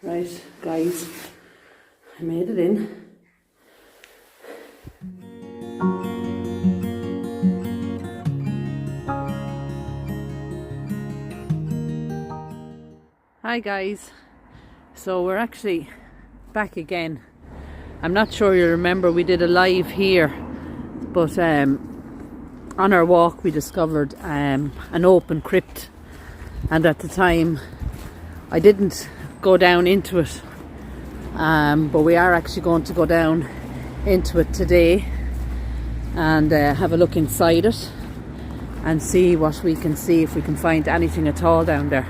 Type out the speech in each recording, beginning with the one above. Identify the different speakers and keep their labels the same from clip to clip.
Speaker 1: Right, guys, I made it in. Hi guys, so we're actually back again. I'm not sure you remember, we did a live here, but on our walk we discovered an open crypt, and at the time I didn't go down into it, but we are actually going to go down into it today and have a look inside it and see what we can see, if we can find anything at all down there.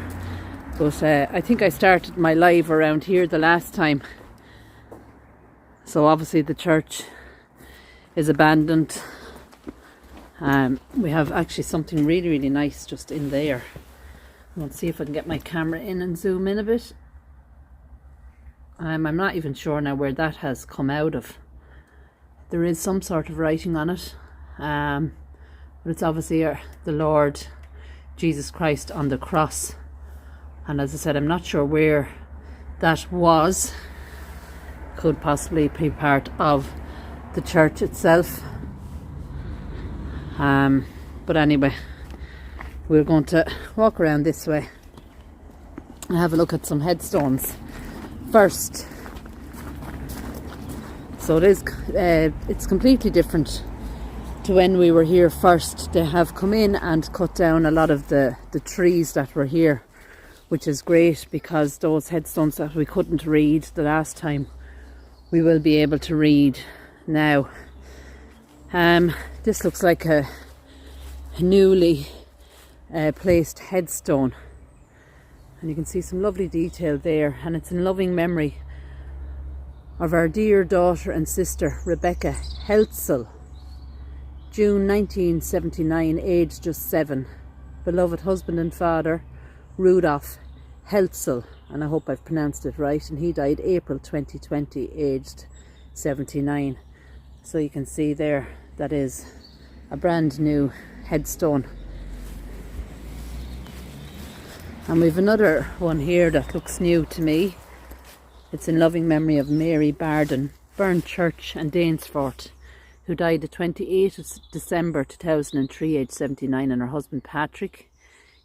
Speaker 1: But I think I started my live around here the last time, so obviously the church is abandoned. We have actually something really nice just in there. Let's see if I can get my camera in and zoom in a bit. I'm not even sure now where that has come out of. There is some sort of writing on it, but it's obviously the Lord Jesus Christ on the cross. And as I said, I'm not sure where that was. Could possibly be part of the church itself. But anyway, we're going to walk around this way and have a look at some headstones first. So it's completely different to when we were here first. They have come in and cut down a lot of the trees that were here, which is great, because those headstones that we couldn't read the last time, we will be able to read now. This looks like a newly placed headstone, and you can see some lovely detail there, and it's in loving memory of our dear daughter and sister Rebecca Heldstone, June 1979, aged just 7. Beloved husband and father Rudolph Heldstone, and I hope I've pronounced it right, and he died April 2020, aged 79. So you can see there, that is a brand new headstone. And we've another one here that looks new to me. It's in loving memory of Mary Barden, Burnchurch and Danesfort, who died the 28th of December 2003, aged 79, and her husband Patrick.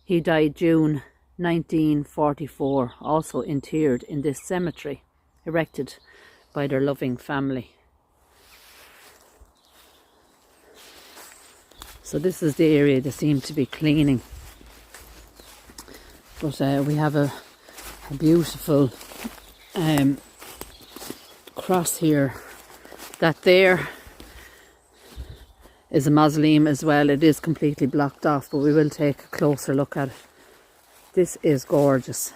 Speaker 1: He died June 1944, also interred in this cemetery, erected by their loving family. So this is the area they seem to be cleaning. But we have a beautiful cross here. That there is a mausoleum as well. It is completely blocked off, but we will take a closer look at it. This is gorgeous.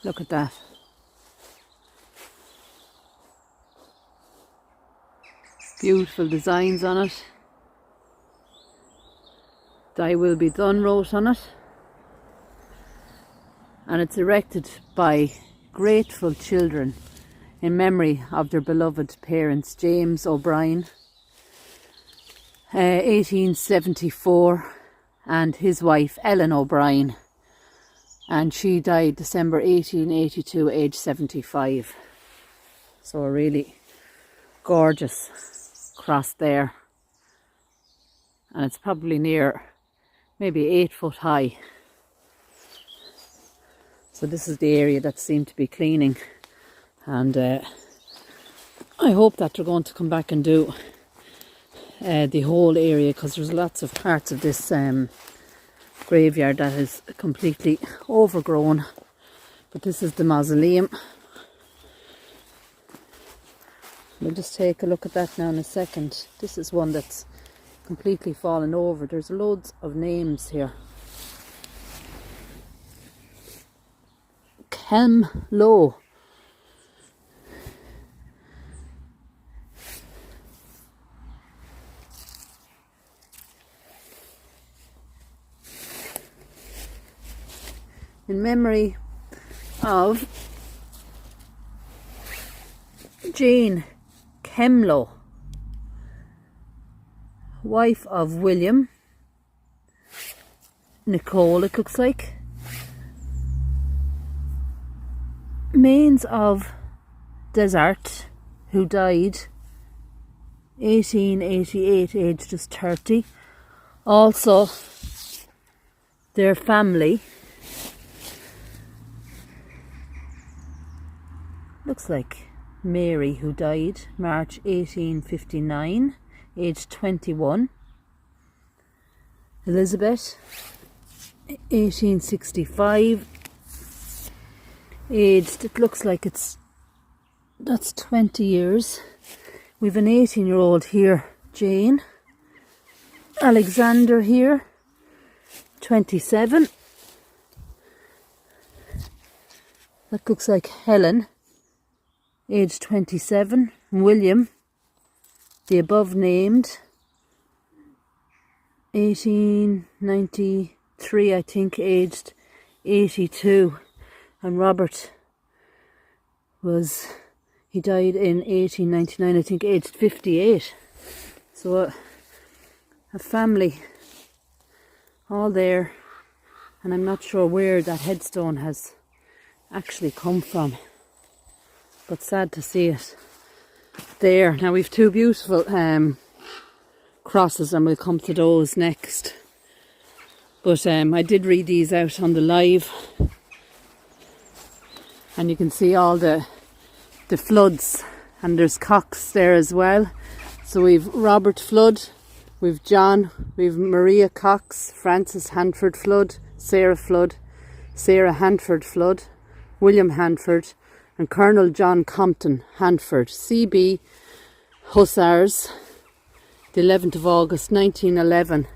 Speaker 1: Look at that. Beautiful designs on it. Thy will be done wrote on it. And it's erected by grateful children in memory of their beloved parents, James O'Brien, 1874, and his wife Ellen O'Brien, and she died December 1882, aged 75. So a really gorgeous cross there, and it's probably near maybe 8 foot high. So this is the area that seemed to be cleaning, and I hope that they're going to come back and do the whole area, because there's lots of parts of this graveyard that is completely overgrown. But this is the mausoleum. We'll just take a look at that now in a second. This is one that's completely fallen over. There's loads of names here. Kelmloe. In memory of Jane Kelmloe, wife of William Nicole, it looks like, remains of Desart, who died 1888, aged just 30. Also, their family. Looks like Mary, who died March 1859, aged 21. Elizabeth, 1865, aged, it looks like that's 20 years. We've an 18-year-old here, Jane. Alexander here, 27. That looks like Helen, aged 27. William, the above named, 1893, I think, aged 82. And Robert he died in 1899, I think, aged 58. So a family all there, and I'm not sure where that headstone has actually come from, but sad to see it there. Now we've two beautiful crosses, and we'll come to those next, but I did read these out on the live, and you can see all the floods, and there's Cox there as well. So we've Robert Flood, we've John, we've Maria Cox, Francis Hanford Flood, Sarah Hanford Flood, William Hanford, and Colonel John Compton Hanford, CB Hussars, the 11th of August 1911,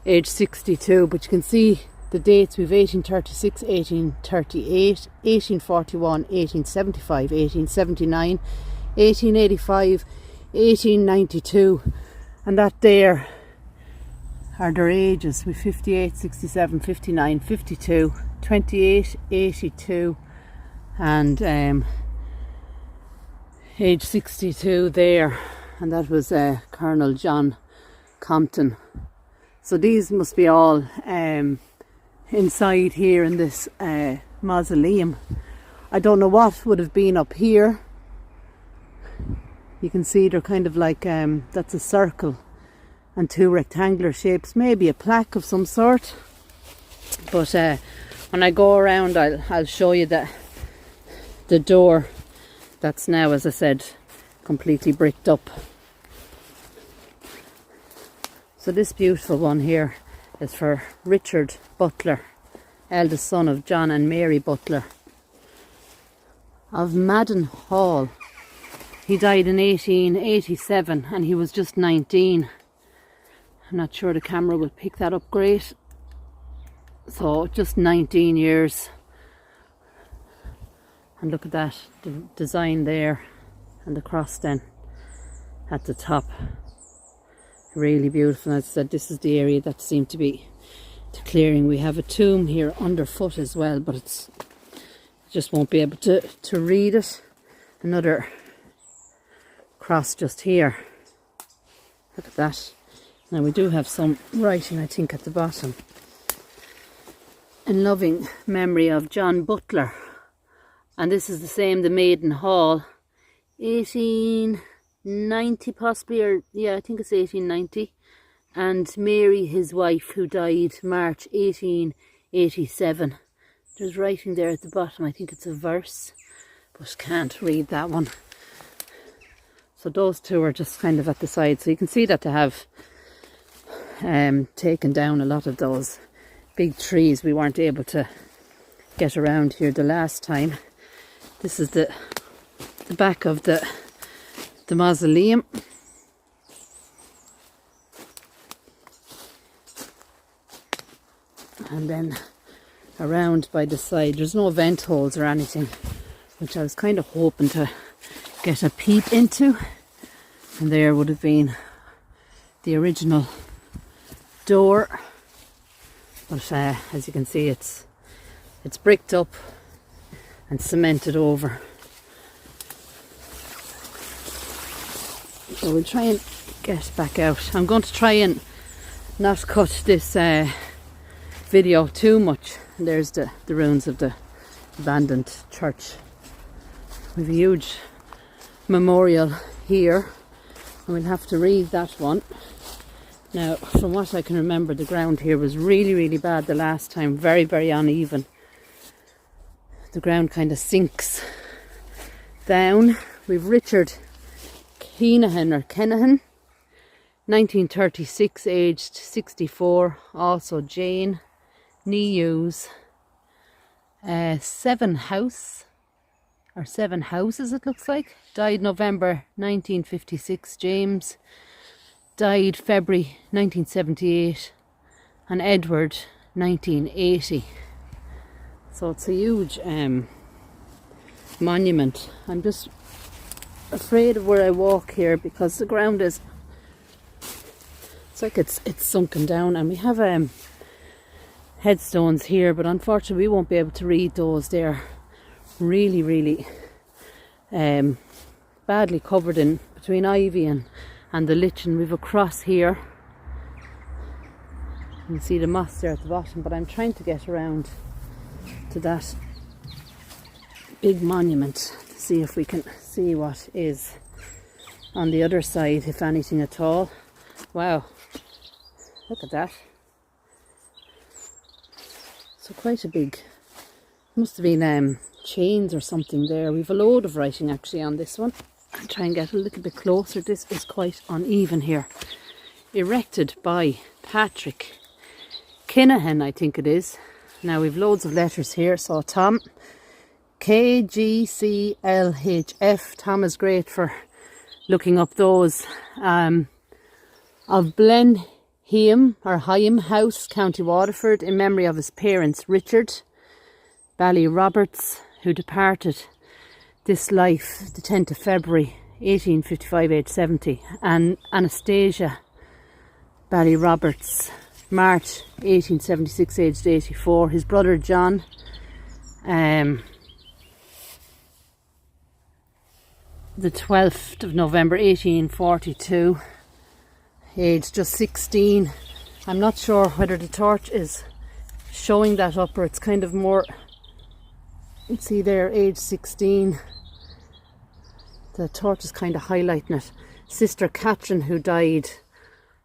Speaker 1: age 62. But you can see the dates. We've 1836, 1838, 1841, 1875, 1879, 1885, 1892, and that there are their ages. We've 58, 67, 59, 52, 28, 82, and age 62 there, and that was Colonel John Compton. So these must be all inside here in this mausoleum. I don't know what would have been up here. You can see they're kind of like that's a circle and two rectangular shapes, maybe a plaque of some sort. But when I go around, I'll show you the door that's now, as I said, completely bricked up. So this beautiful one here is for Richard Butler, eldest son of John and Mary Butler of Madden Hall. He died in 1887 and he was just 19. I'm not sure the camera will pick that up great. So just 19 years. And look at that, the design there, and the cross then at the top. Really beautiful. And as I said, this is the area that seemed to be the clearing. We have a tomb here underfoot as well, but it's just won't be able to read it. Another cross just here. Look at that. Now we do have some writing, I think, at the bottom. In loving memory of John Butler. And this is the same, the Maiden Hall. 1890 possibly, or yeah, I think it's 1890. And Mary, his wife, who died March 1887. There's writing there at the bottom. I think it's a verse, but can't read that one. So those two are just kind of at the side. So you can see that they have taken down a lot of those big trees. We weren't able to get around here the last time. This is the back of the mausoleum. And then around by the side, there's no vent holes or anything, which I was kind of hoping to get a peep into. And there would have been the original door, but as you can see, it's bricked up and cemented over. So we'll try and get back out. I'm going to try and not cut this video too much. And there's the ruins of the abandoned church We've a huge memorial here, and we'll have to read that one. Now, from what I can remember, the ground here was really, really bad the last time. Very, very uneven. The ground kind of sinks down. We've Richard Kennahan, 1936, aged 64. Also Jane News. Seven houses it looks like. Died November 1956. James died February 1978. And Edward 1980. So it's a huge monument. I'm just afraid of where I walk here because the ground is, it's like it's sunken down, and we have headstones here, but unfortunately we won't be able to read those. They're really, really badly covered in between ivy and the lichen. We've a cross here. You can see the moss there at the bottom, but I'm trying to get around to that big monument to see if we can see what is on the other side, if anything at all. Wow, look at that. So quite a big, must have been chains or something there. We've a load of writing actually on this one. I'll try and get a little bit closer. This is quite uneven here. Erected by Patrick Kinahan, I think it is. Now we've loads of letters here. So Tom, KGCLHF. Tom is great for looking up those. Of Blenheim or Hyam House, County Waterford, in memory of his parents Richard Ballyroberts, who departed this life the 10th of February 1855, aged 70, and Anastasia Ballyroberts, March 1876, aged 84. His brother John, the 12th of November 1842, aged just 16. I'm not sure whether the torch is showing that up or it's kind of more, you see there, age 16. The torch is kind of highlighting it. Sister Catherine, who died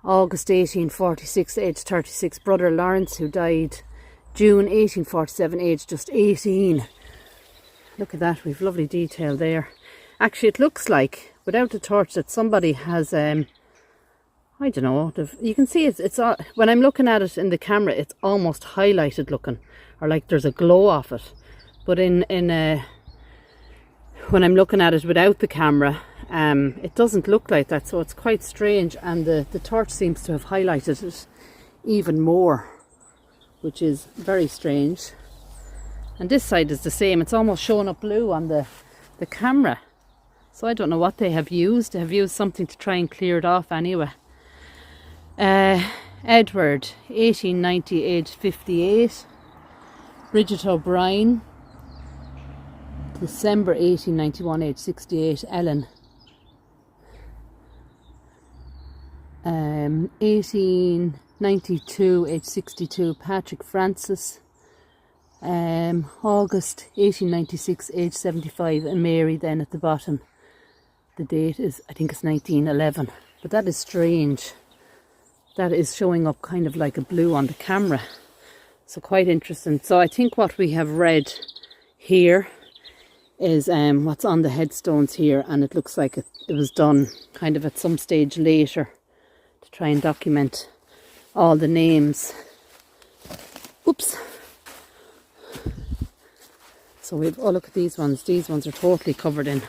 Speaker 1: August 1846, age 36. Brother Lawrence, who died June 1847, age just 18. Look at that, we've lovely detail there. Actually, it looks like, without the torch, that somebody has I don't know, you can see it's when I'm looking at it in the camera, it's almost highlighted looking, or like there's a glow off it. But when I'm looking at it without the camera, it doesn't look like that, so it's quite strange, and the torch seems to have highlighted it even more, which is very strange. And this side is the same, it's almost showing up blue on the camera. So I don't know what they have used. They have used something to try and clear it off anyway. Edward, 1890, age 58. Bridget O'Brien, December 1891, age 68. Ellen, 1892, age 62. Patrick Francis, August 1896, age 75. And Mary then at the bottom. The date is, I think it's 1911. But that is strange. That is showing up kind of like a blue on the camera. So quite interesting. So I think what we have read here is what's on the headstones here, and it looks like it was done kind of at some stage later to try and document all the names. Oops. So we've, oh look at these ones. These ones are totally covered in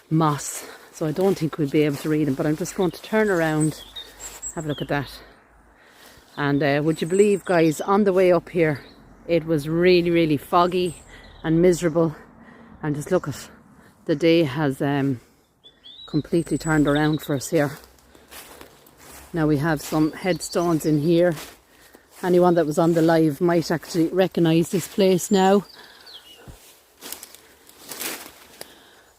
Speaker 1: moss. So I don't think we'll be able to read them, but I'm just going to turn around. Have a look at that. And would you believe, guys, on the way up here it was really, really foggy and miserable, and just look at, the day has completely turned around for us here. Now we have some headstones in here. Anyone that was on the live might actually recognise this place now.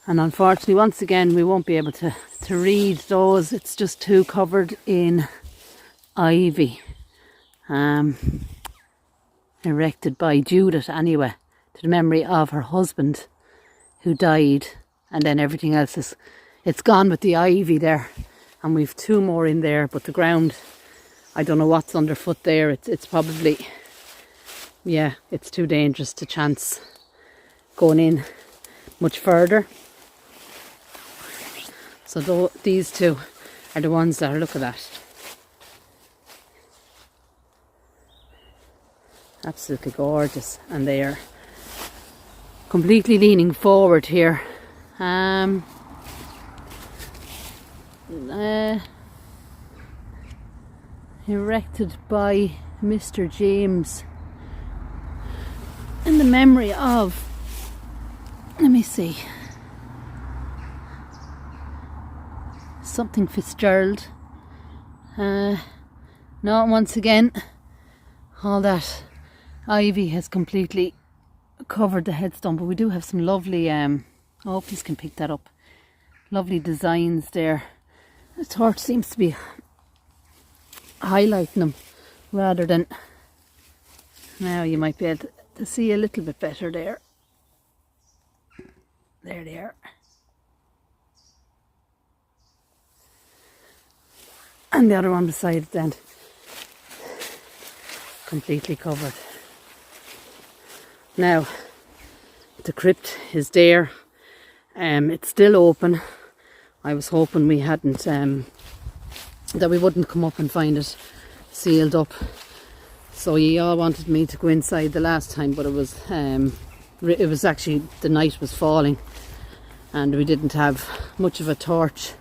Speaker 1: And unfortunately, once again, we won't be able to read those. It's just too covered in ivy. Erected by Judith, anyway, to the memory of her husband, who died and then everything else is, it's gone with the ivy there, and we've 2 more in there, but the ground, I don't know what's underfoot there. It's probably, yeah, it's too dangerous to chance going in much further. So these 2 are the ones that are, look at that. Absolutely gorgeous, and they are completely leaning forward here. Erected by Mr. James in the memory of, let me see, something Fitzgerald. No, once again, all that ivy has completely covered the headstone, but we do have some lovely, I hope you can pick that up, lovely designs there. The torch seems to be highlighting them rather than, now you might be able to see a little bit better there. There they are. And the other one beside it then, completely covered. Now, the crypt is there. It's still open. I was hoping we hadn't, that we wouldn't come up and find it sealed up. So you all wanted me to go inside the last time, but it was actually, the night was falling and we didn't have much of a torch,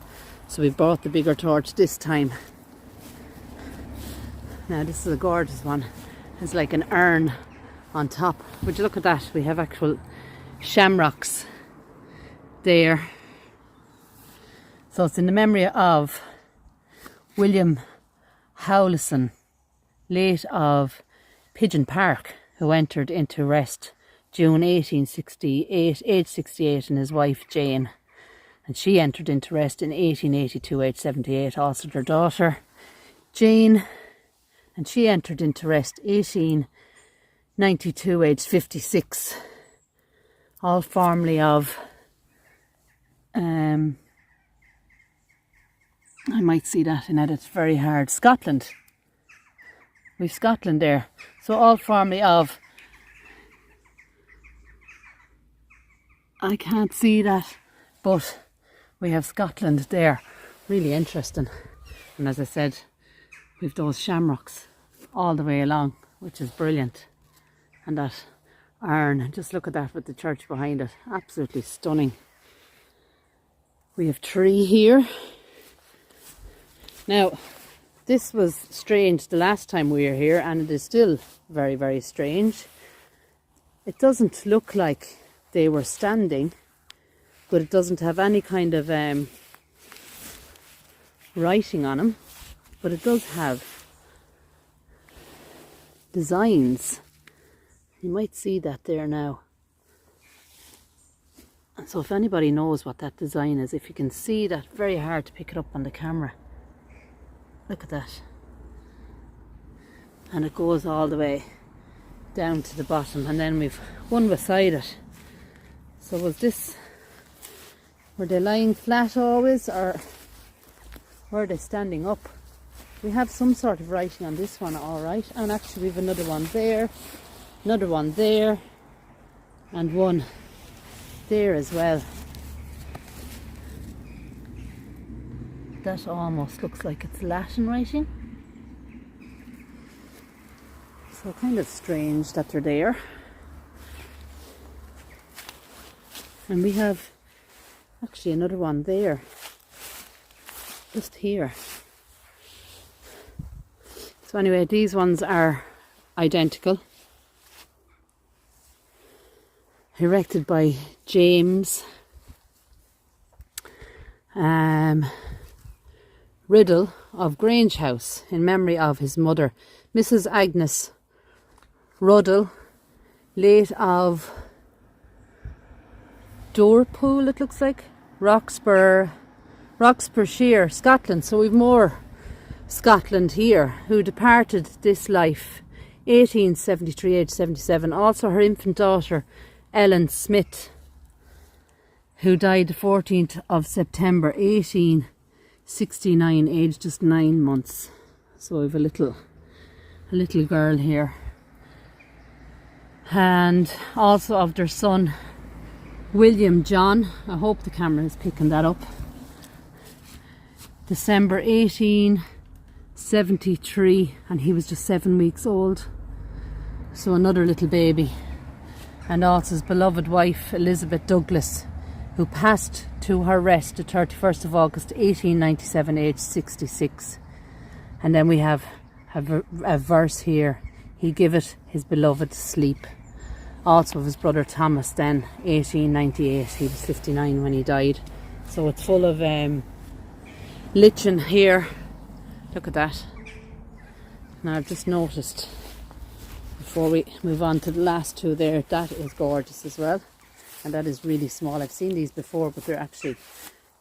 Speaker 1: so we brought the bigger torch this time. Now this is a gorgeous one. It's like an urn on top. Would you look at that? We have actual shamrocks there. So it's in the memory of William Howlison, late of Pigeon Park, who entered into rest June 1868, age 68, and his wife Jane. And she entered into rest in 1882, age 78, also their daughter Jane. And she entered into rest 1892, age 56. All formerly of, I might see that in it, it's very hard, Scotland. We've Scotland there. So all formerly of, I can't see that, but we have Scotland there. Really interesting. And as I said, we've those shamrocks all the way along, which is brilliant. And that urn, just look at that with the church behind it. Absolutely stunning. We have tree here. Now, this was strange the last time we were here, and it is still very, very strange. It doesn't look like they were standing, but it doesn't have any kind of writing on them. But it does have designs. You might see that there now. So if anybody knows what that design is, if you can see that, very hard to pick it up on the camera. Look at that. And it goes all the way down to the bottom, and then we've one beside it. So was this, were they lying flat always, or were they standing up? We have some sort of writing on this one, alright. And actually we have another one there, and one there as well. That almost looks like it's Latin writing. So kind of strange that they're there. And we have actually another one there, just here. So anyway, these ones are identical. Erected by James Riddle of Grange House in memory of his mother, Mrs. Agnes Ruddle, late of Doorpool, it looks like, Roxburghshire, Scotland. So we've more Scotland here, who departed this life 1873, age 77. Also her infant daughter Ellen Smith, who died the 14th of September 1869, aged just 9 months. So we have a little girl here. And also of their son, William John. I hope the camera is picking that up. December 1873, and he was just 7 weeks old. So another little baby. And also his beloved wife, Elizabeth Douglas, who passed to her rest the 31st of August 1897, aged 66. And then we have a verse here. He giveth his beloved sleep. Also of his brother Thomas then, 1898. He was 59 when he died. So it's full of lichen here. Look at that. Now I've just noticed, before we move on to the last two there, that is gorgeous as well. And that is really small. I've seen these before, but they're actually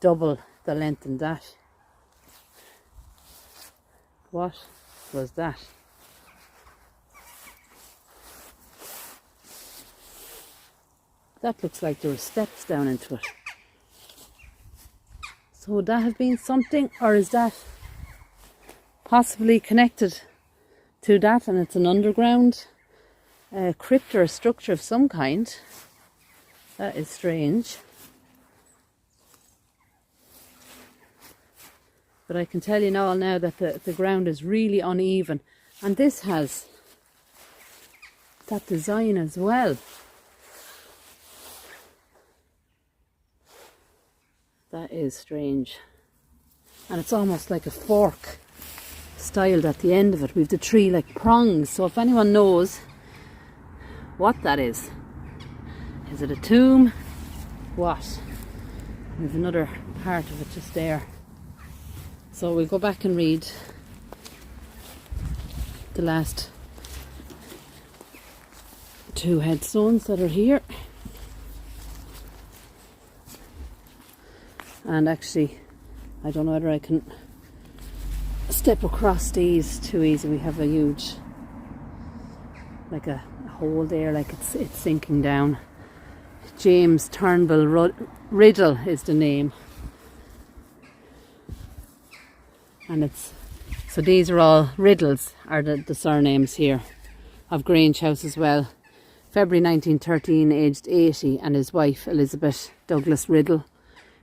Speaker 1: double the length in that. What was that? That looks like there were steps down into it. So would that have been something, or is that possibly connected to that, and it's an underground crypt or a structure of some kind? That is strange. But I can tell you now that the ground is really uneven. And this has that design as well. That is strange. And it's almost like a fork styled at the end of it. We've the tree like prongs. So if anyone knows what that is it a tomb? What? We've another part of it just there. So we'll go back and read the last two headstones that are here. And actually, I don't know whether I can step across these too easy. We have a huge, like a hole there, like it's sinking down. James Turnbull Riddle is the name. And it's, so these are all Riddles, are the surnames here, of Grange House as well. February 1913, aged 80, and his wife Elizabeth Douglas Riddle,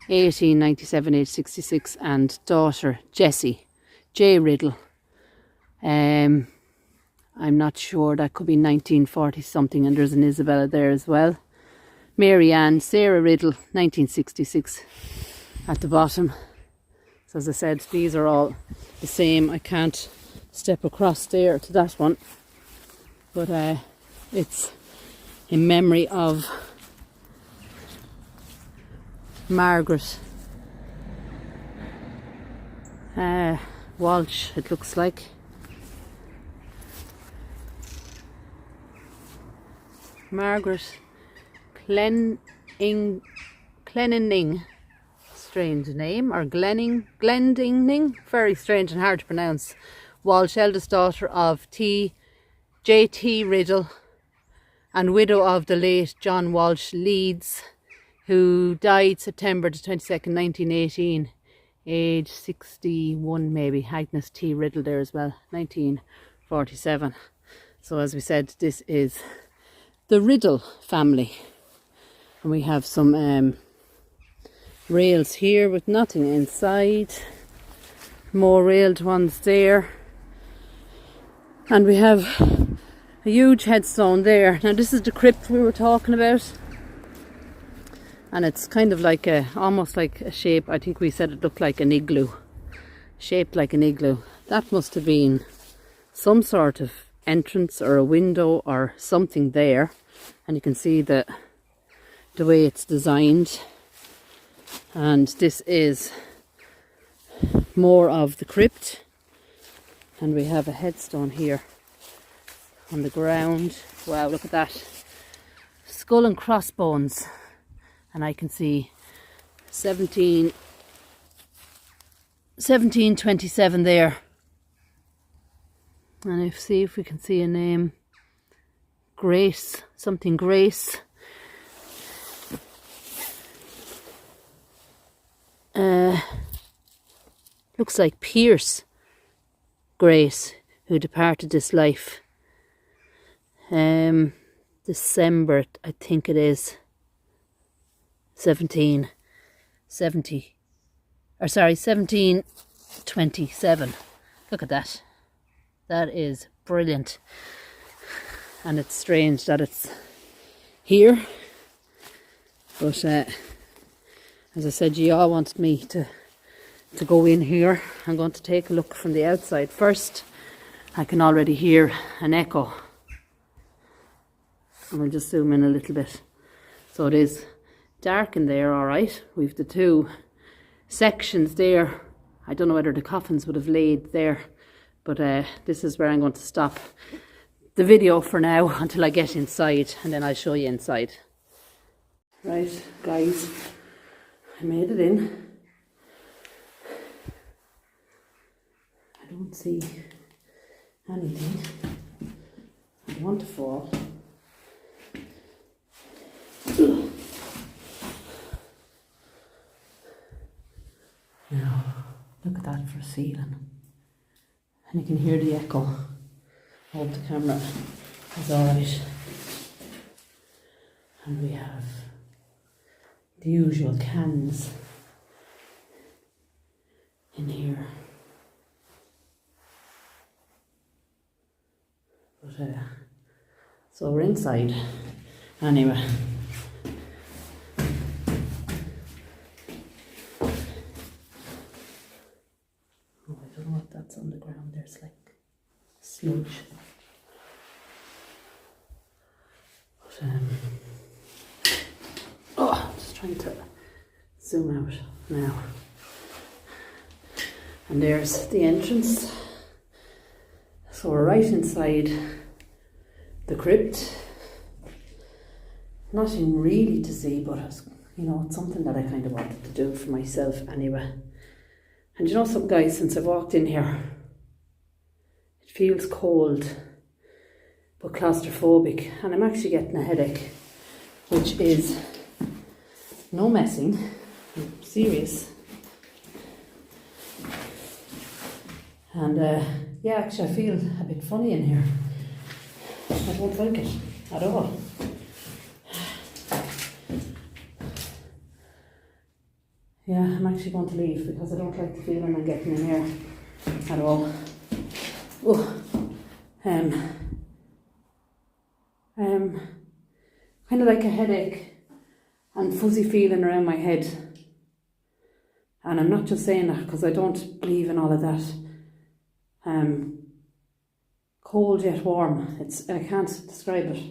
Speaker 1: 1897, aged 66, and daughter Jessie J. Riddle. I'm not sure, that could be 1940 something, and there's an Isabella there as well. Mary Ann Sarah Riddle, 1966, at the bottom. So as I said, these are all the same. I can't step across there to that one, but it's in memory of Margaret Walsh, it looks like. Margaret Glendinning, strange name, or Glendinning, very strange and hard to pronounce. Walsh, eldest daughter of J.T. Riddle and widow of the late John Walsh Leeds, who died September the 22nd, 1918, age 61 maybe. Agnes T. Riddle there as well, 1947. So as we said, this is the Riddle family. And we have some rails here with nothing inside. More railed ones there. And we have a huge headstone there. Now this is the crypt we were talking about. And it's kind of like almost like a shape. I think we said it looked like an igloo. Shaped like an igloo. That must have been some sort of entrance or a window or something there. And you can see the way it's designed. And this is more of the crypt. And we have a headstone here on the ground. Wow, look at that. Skull and crossbones. And I can see 1727 there. And see if we can see a name. Grace, something Grace. looks like Pierce Grace, who departed this life. December, I think it is, 1727. Look at that. That is brilliant. And it's strange that it's here. But as I said, you all wanted me to go in here. I'm going to take a look from the outside first. I can already hear an echo. And we'll just zoom in a little bit. So it is dark in there, alright. We've the two sections there. I don't know whether the coffins would have laid there, but this is where I'm going to stop the video for now until I get inside, and then I'll show you inside. Right, guys, I made it in. I don't see anything. I don't want to fall. Now, look at that for a ceiling. And you can hear the echo. I hope the camera is alright. And we have the usual cans in here. But, so we're inside. Anyway. That's on the ground. There's like sludge. But, I'm just trying to zoom out now. And there's the entrance. So we're right inside the crypt. Nothing really to see, but it's something that I kind of wanted to do for myself anyway. And you know something, guys, since I've walked in here, it feels cold but claustrophobic, and I'm actually getting a headache, which is no messing. I'm serious. And yeah, actually I feel a bit funny in here. I don't like it at all. Yeah, I'm actually going to leave because I don't like the feeling I'm getting in here at all. Oh, kind of like a headache and fuzzy feeling around my head. And I'm not just saying that because I don't believe in all of that. Cold yet warm. I can't describe it,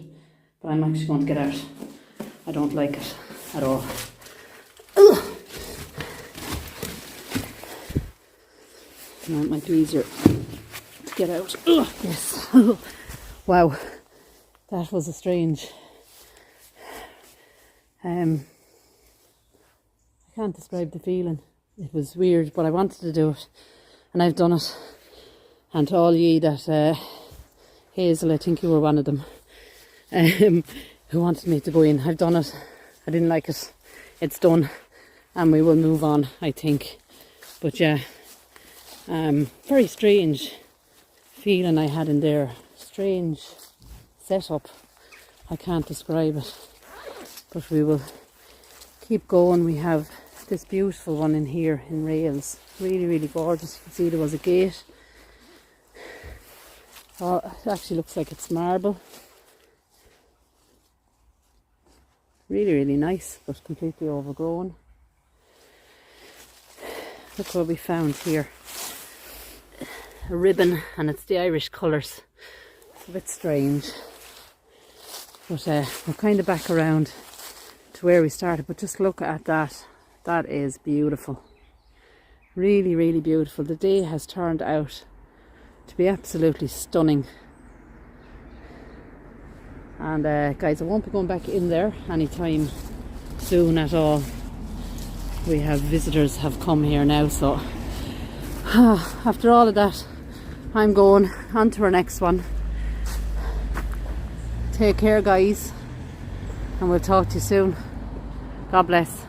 Speaker 1: but I'm actually going to get out. I don't like it at all. Ugh. Now it might be easier to get out. Ugh, yes. Wow, that was a strange. I can't describe the feeling. It was weird, but I wanted to do it, and I've done it. And to all ye that, Hazel, I think you were one of them, who wanted me to go in. I've done it. I didn't like it. It's done, and we will move on, I think. But yeah. Very strange feeling I had in there. Strange setup. I can't describe it. But we will keep going. We have this beautiful one in here in rails. Really, really gorgeous. You can see there was a gate. Oh, it actually looks like it's marble. Really, really nice, but completely overgrown. Look what we found here. A ribbon, and it's the Irish colours. It's a bit strange, but we're kind of back around to where we started. But just look at that. That is beautiful. Really, really beautiful. The day has turned out to be absolutely stunning. And guys, I won't be going back in there anytime soon at all. We have visitors have come here now, so after all of that, I'm going on to our next one. Take care, guys, and we'll talk to you soon. God bless.